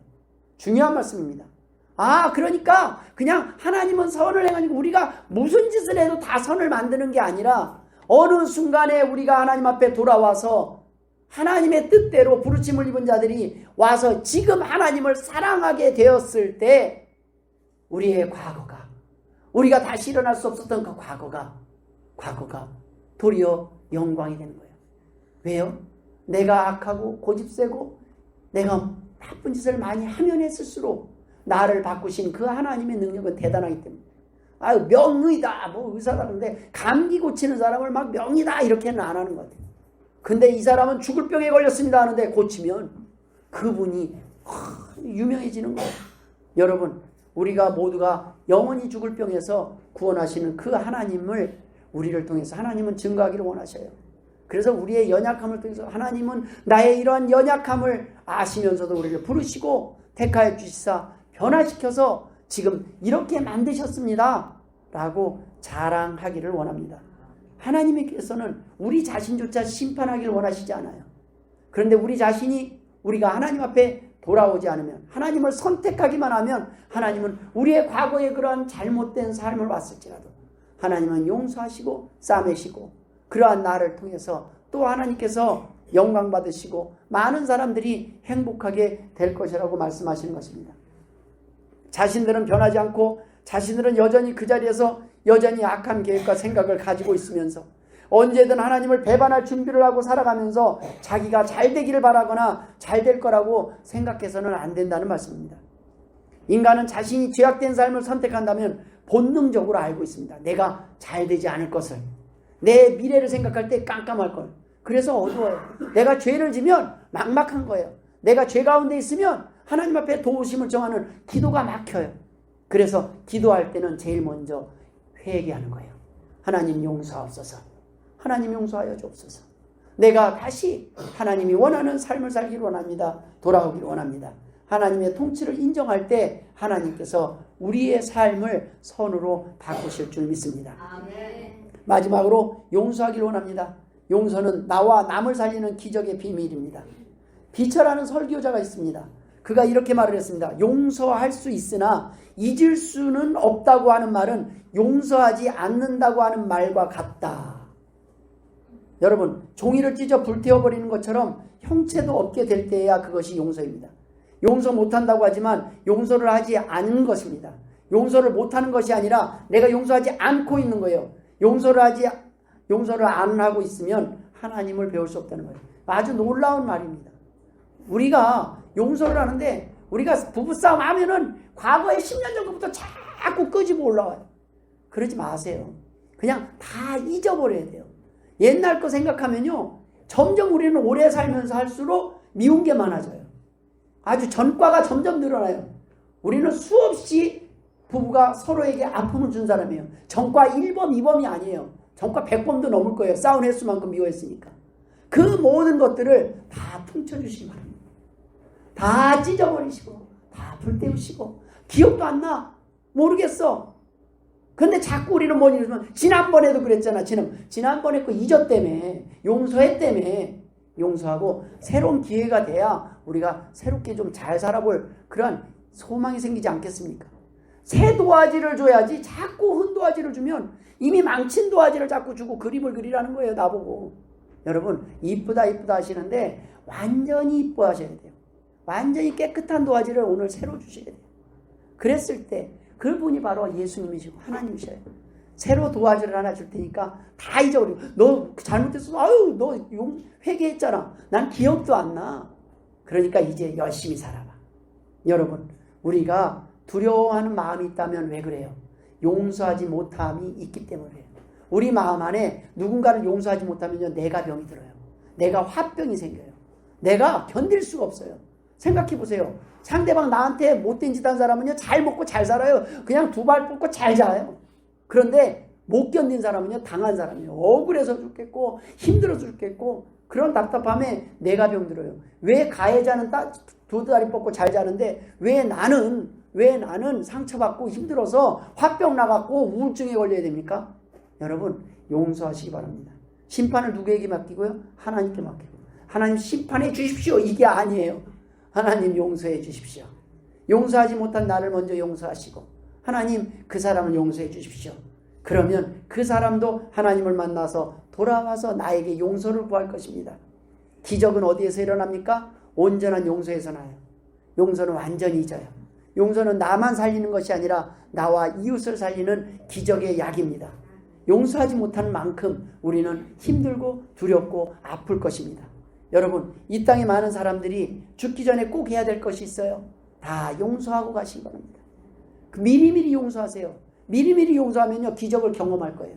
중요한 말씀입니다. 그러니까 그냥 하나님은 선을 행하니까 우리가 무슨 짓을 해도 다 선을 만드는 게 아니라 어느 순간에 우리가 하나님 앞에 돌아와서 하나님의 뜻대로 부르심을 입은 자들이 와서 지금 하나님을 사랑하게 되었을 때 우리의 과거가, 우리가 다시 일어날 수 없었던 그 과거가 도리어 영광이 되는 거예요. 왜요? 내가 악하고 고집세고 내가 나쁜 짓을 많이 하면 했을수록 나를 바꾸신 그 하나님의 능력은 대단하기 때문에 명의다, 뭐 의사다. 근데 감기 고치는 사람을 막 명의다 이렇게는 안 하는 것 같아요. 근데 이 사람은 죽을 병에 걸렸습니다 하는데 고치면 그분이 유명해지는 거예요. 여러분, 우리가 모두가 영원히 죽을 병에서 구원하시는 그 하나님을 우리를 통해서 하나님은 증거하기를 원하셔요. 그래서 우리의 연약함을 통해서 하나님은 나의 이러한 연약함을 아시면서도 우리를 부르시고 택하여 주시사 변화시켜서 지금 이렇게 만드셨습니다 라고 자랑하기를 원합니다. 하나님께서는 우리 자신조차 심판하기를 원하시지 않아요. 그런데 우리 자신이 우리가 하나님 앞에 돌아오지 않으면, 하나님을 선택하기만 하면 하나님은 우리의 과거에 그러한 잘못된 삶을 왔을지라도 하나님은 용서하시고 싸매시고 그러한 나를 통해서 또 하나님께서 영광 받으시고 많은 사람들이 행복하게 될 것이라고 말씀하시는 것입니다. 자신들은 변하지 않고 자신들은 여전히 그 자리에서 여전히 악한 계획과 생각을 가지고 있으면서 언제든 하나님을 배반할 준비를 하고 살아가면서 자기가 잘 되기를 바라거나 잘 될 거라고 생각해서는 안 된다는 말씀입니다. 인간은 자신이 죄악된 삶을 선택한다면 본능적으로 알고 있습니다. 내가 잘 되지 않을 것을, 내 미래를 생각할 때 깜깜할 걸. 그래서 어두워요. 내가 죄를 지면 막막한 거예요. 내가 죄 가운데 있으면 하나님 앞에 도우심을 정하는 기도가 막혀요. 그래서 기도할 때는 제일 먼저 회개하는 거예요. 하나님 용서하옵소서. 하나님 용서하여 주옵소서. 내가 다시 하나님이 원하는 삶을 살기를 원합니다. 돌아오기를 원합니다. 하나님의 통치를 인정할 때 하나님께서 우리의 삶을 선으로 바꾸실 줄 믿습니다. 아멘. 마지막으로 용서하기를 원합니다. 용서는 나와 남을 살리는 기적의 비밀입니다. 비처라는 설교자가 있습니다. 그가 이렇게 말을 했습니다. 용서할 수 있으나 잊을 수는 없다고 하는 말은 용서하지 않는다고 하는 말과 같다. 여러분, 종이를 찢어 불태워버리는 것처럼 형체도 없게 될 때야 그것이 용서입니다. 용서 못한다고 하지만 용서를 하지 않은 것입니다. 용서를 못하는 것이 아니라 내가 용서하지 않고 있는 거예요. 용서를 안 하고 있으면 하나님을 배울 수 없다는 거예요. 아주 놀라운 말입니다. 우리가 용서를 하는데 우리가 부부싸움 하면은 과거에 10년 전부터 자꾸 끄집어 올라와요. 그러지 마세요. 그냥 다 잊어버려야 돼요. 옛날 거 생각하면요, 점점 우리는 오래 살면서 할수록 미운 게 많아져요. 아주 전과가 점점 늘어나요. 우리는 수없이 부부가 서로에게 아픔을 준 사람이에요. 전과 1범, 2범이 아니에요. 전과 100범도 넘을 거예요. 싸운 횟수만큼 미워했으니까. 그 모든 것들을 다 퉁쳐주시기 바랍니다. 다 찢어버리시고 다 불태우시고 기억도 안 나. 모르겠어. 근데 자꾸 우리는 뭐니 그러면 지난번에도 그랬잖아. 지난번에 그 잊었다며. 용서했다며. 용서하고 새로운 기회가 돼야 우리가 새롭게 좀 잘 살아볼 그런 소망이 생기지 않겠습니까? 새 도화지를 줘야지 자꾸 흔 도화지를 주면 이미 망친 도화지를 자꾸 주고 그림을 그리라는 거예요. 나보고. 여러분 이쁘다 하시는데 완전히 이뻐하셔야 돼요. 완전히 깨끗한 도화지를 오늘 새로 주셔야 돼요. 그랬을 때 그분이 바로 예수님이시고 하나님이셔요. 새로 도화지를 하나 줄 테니까 다 잊어버리고 너 잘못했어. 아유 너 회개했잖아. 난 기억도 안 나. 그러니까 이제 열심히 살아봐. 여러분 우리가 두려워하는 마음이 있다면 왜 그래요? 용서하지 못함이 있기 때문에 그래요. 우리 마음 안에 누군가를 용서하지 못하면요 내가 병이 들어요. 내가 화병이 생겨요. 내가 견딜 수가 없어요. 생각해 보세요. 상대방 나한테 못된 짓 한 사람은요 잘 먹고 잘 살아요. 그냥 두 발 뻗고 잘 자요. 그런데 못 견딘 사람은요 당한 사람이에요. 억울해서 죽겠고 힘들어서 죽겠고 그런 답답함에 내가 병들어요. 왜 가해자는 두 다리 뻗고 잘 자는데 왜 나는 상처받고 힘들어서 화병 나갖고 우울증에 걸려야 됩니까? 여러분 용서하시기 바랍니다. 심판을 누구에게 맡기고요? 하나님께 맡기고. 하나님 심판해 주십시오. 이게 아니에요. 하나님 용서해 주십시오. 용서하지 못한 나를 먼저 용서하시고 하나님 그 사람을 용서해 주십시오. 그러면 그 사람도 하나님을 만나서 돌아와서 나에게 용서를 구할 것입니다. 기적은 어디에서 일어납니까? 온전한 용서에서 나요. 용서는 완전히 잊어요. 용서는 나만 살리는 것이 아니라 나와 이웃을 살리는 기적의 약입니다. 용서하지 못하는 만큼 우리는 힘들고 두렵고 아플 것입니다. 여러분 이 땅에 많은 사람들이 죽기 전에 꼭 해야 될 것이 있어요. 다 용서하고 가신 겁니다. 미리미리 용서하세요. 미리미리 용서하면요 기적을 경험할 거예요.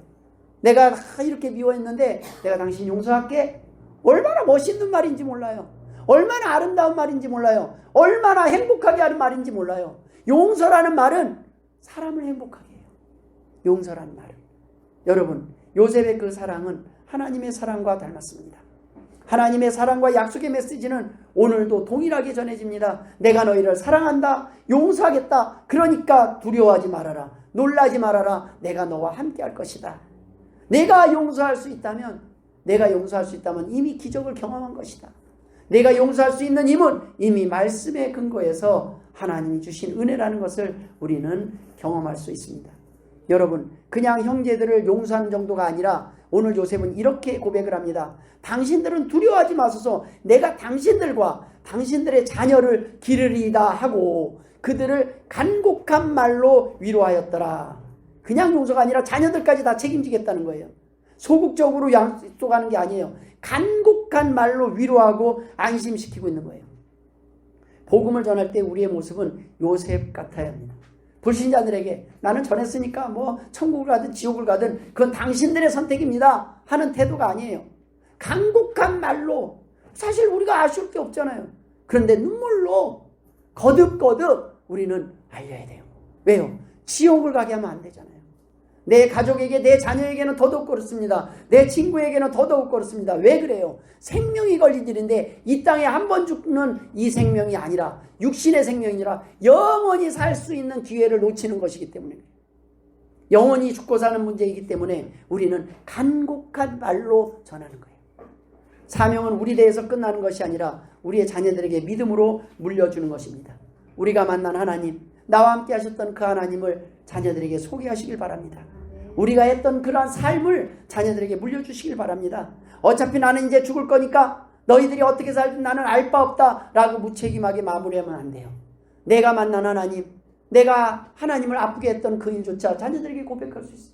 내가 이렇게 미워했는데 내가 당신 용서할게. 얼마나 멋있는 말인지 몰라요. 얼마나 아름다운 말인지 몰라요. 얼마나 행복하게 하는 말인지 몰라요. 용서라는 말은 사람을 행복하게 해요. 용서라는 말은. 여러분 요셉의 그 사랑은 하나님의 사랑과 닮았습니다. 하나님의 사랑과 약속의 메시지는 오늘도 동일하게 전해집니다. 내가 너희를 사랑한다. 용서하겠다. 그러니까 두려워하지 말아라. 놀라지 말아라. 내가 너와 함께 할 것이다. 내가 용서할 수 있다면 이미 기적을 경험한 것이다. 내가 용서할 수 있는 힘은 이미 말씀의 근거에서 하나님이 주신 은혜라는 것을 우리는 경험할 수 있습니다. 여러분 그냥 형제들을 용서하는 정도가 아니라 오늘 요셉은 이렇게 고백을 합니다. 당신들은 두려워하지 마소서. 내가 당신들과 당신들의 자녀를 기르리이다 하고 그들을 간곡한 말로 위로하였더라. 그냥 용서가 아니라 자녀들까지 다 책임지겠다는 거예요. 소극적으로 약속하는 게 아니에요. 간곡한 말로 위로하고 안심시키고 있는 거예요. 복음을 전할 때 우리의 모습은 요셉 같아야 합니다. 불신자들에게 나는 전했으니까 뭐 천국을 가든 지옥을 가든 그건 당신들의 선택입니다 하는 태도가 아니에요. 간곡한 말로 사실 우리가 아쉬울 게 없잖아요. 그런데 눈물로 거듭거듭 우리는 알려야 돼요. 왜요? 지옥을 가게 하면 안 되잖아요. 내 가족에게 내 자녀에게는 더더욱 그렇습니다. 내 친구에게는 더더욱 그렇습니다. 왜 그래요? 생명이 걸린 일인데 이 땅에 한 번 죽는 이 생명이 아니라 육신의 생명이 아니라 영원히 살 수 있는 기회를 놓치는 것이기 때문에 영원히 죽고 사는 문제이기 때문에 우리는 간곡한 말로 전하는 거예요. 사명은 우리 대해서 끝나는 것이 아니라 우리의 자녀들에게 믿음으로 물려주는 것입니다. 우리가 만난 하나님, 나와 함께 하셨던 그 하나님을 자녀들에게 소개하시길 바랍니다. 우리가 했던 그러한 삶을 자녀들에게 물려주시길 바랍니다. 어차피 나는 이제 죽을 거니까 너희들이 어떻게 살든 나는 알 바 없다 라고 무책임하게 마무리하면 안 돼요. 내가 만난 하나님, 내가 하나님을 아프게 했던 그 일조차 자녀들에게 고백할 수 있어요.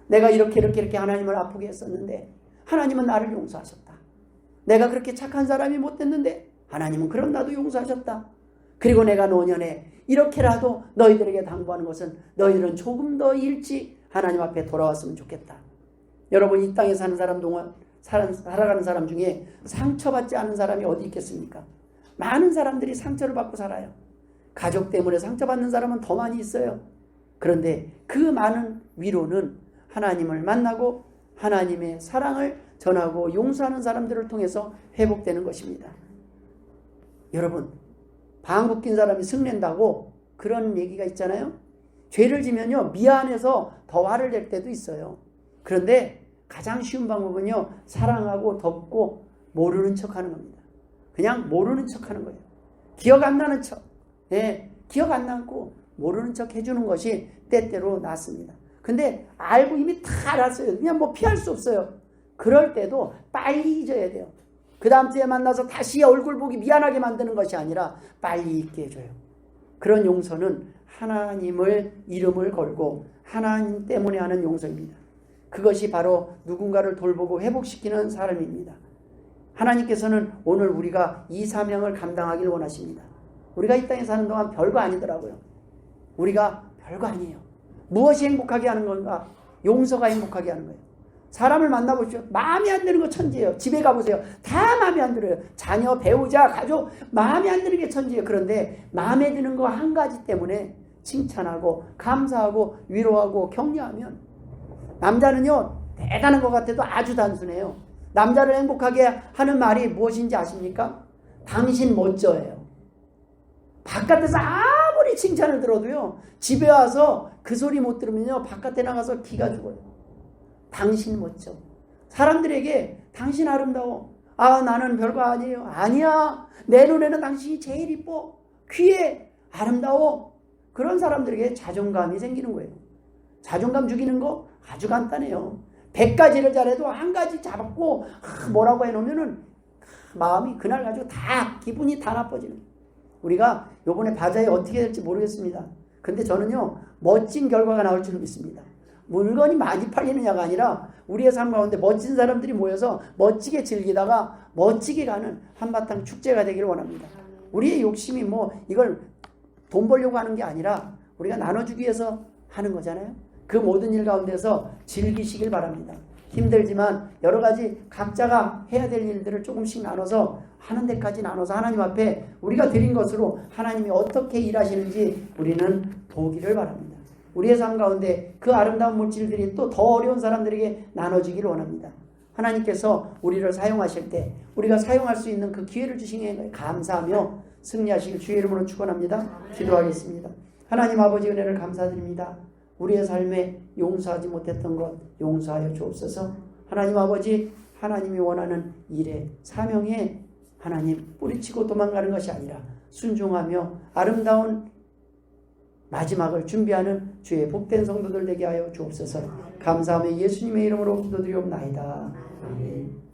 내가 이렇게 하나님을 아프게 했었는데 하나님은 나를 용서하셨다. 내가 그렇게 착한 사람이 못됐는데 하나님은 그럼 나도 용서하셨다. 그리고 내가 노년에 이렇게라도 너희들에게 당부하는 것은 너희들은 조금 더 일찍 하나님 앞에 돌아왔으면 좋겠다. 여러분 이 땅에 사는 사람 동안 살아가는 사람 중에 상처받지 않은 사람이 어디 있겠습니까? 많은 사람들이 상처를 받고 살아요. 가족 때문에 상처받는 사람은 더 많이 있어요. 그런데 그 많은 위로는 하나님을 만나고 하나님의 사랑을 전하고 용서하는 사람들을 통해서 회복되는 것입니다. 여러분, 방귀 낀 사람이 승낸다고 그런 얘기가 있잖아요. 죄를 지면요, 미안해서 더 화를 낼 때도 있어요. 그런데 가장 쉬운 방법은요, 사랑하고 덮고 모르는 척 하는 겁니다. 그냥 모르는 척 하는 거예요. 기억 안 나는 척. 네, 기억 안 나고 모르는 척 해주는 것이 때때로 낫습니다. 근데 알고 이미 다 알았어요. 그냥 뭐 피할 수 없어요. 그럴 때도 빨리 잊어야 돼요. 그 다음 주에 만나서 다시 얼굴 보기 미안하게 만드는 것이 아니라 빨리 잊게 해줘요. 그런 용서는 하나님을 이름을 걸고 하나님 때문에 하는 용서입니다. 그것이 바로 누군가를 돌보고 회복시키는 사람입니다. 하나님께서는 오늘 우리가 이 사명을 감당하길 원하십니다. 우리가 이 땅에 사는 동안 별거 아니더라고요. 우리가 별거 아니에요. 무엇이 행복하게 하는 건가? 용서가 행복하게 하는 거예요. 사람을 만나보십시오. 마음에 안 드는 거 천지예요. 집에 가보세요. 다 마음에 안 들어요. 자녀, 배우자, 가족 마음에 안 드는 게 천지예요. 그런데 마음에 드는 거 한 가지 때문에 칭찬하고 감사하고 위로하고 격려하면, 남자는요 대단한 것 같아도 아주 단순해요. 남자를 행복하게 하는 말이 무엇인지 아십니까? 당신 멋져예요. 바깥에서 아무리 칭찬을 들어도요, 집에 와서 그 소리 못 들으면요 바깥에 나가서 기가 죽어요. 당신 멋져. 사람들에게 당신 아름다워. 아, 나는 별거 아니에요. 아니야, 내 눈에는 당신이 제일 이뻐, 귀해, 아름다워. 그런 사람들에게 자존감이 생기는 거예요. 자존감 죽이는 거 아주 간단해요. 100가지를 잘해도 한 가지 잡고 뭐라고 해놓으면은 마음이 그날 가지고 다 기분이 다 나빠지는 거예요. 우리가 요번에 바자회 어떻게 될지 모르겠습니다. 근데 저는요 멋진 결과가 나올 줄 믿습니다. 물건이 많이 팔리느냐가 아니라 우리의 삶 가운데 멋진 사람들이 모여서 멋지게 즐기다가 멋지게 가는 한바탕 축제가 되기를 원합니다. 우리의 욕심이 뭐 이걸 돈 벌려고 하는 게 아니라 우리가 나눠주기 위해서 하는 거잖아요. 그 모든 일 가운데서 즐기시길 바랍니다. 힘들지만 여러 가지 각자가 해야 될 일들을 조금씩 나눠서 하는 데까지 나눠서 하나님 앞에 우리가 드린 것으로 하나님이 어떻게 일하시는지 우리는 보기를 바랍니다. 우리의 삶 가운데 그 아름다운 물질들이 또 더 어려운 사람들에게 나눠지기를 원합니다. 하나님께서 우리를 사용하실 때 우리가 사용할 수 있는 그 기회를 주신 게 감사하며 승리하시길 주의 이름으로 축원합니다. 기도하겠습니다. 하나님 아버지, 은혜를 감사드립니다. 우리의 삶에 용서하지 못했던 것 용서하여 주옵소서. 하나님 아버지, 하나님이 원하는 일에 사명에 하나님 뿌리치고 도망가는 것이 아니라 순종하며 아름다운 마지막을 준비하는 주의 복된 성도들 되게 하여 주옵소서. 감사하며 예수님의 이름으로 기도드리옵나이다. 아멘.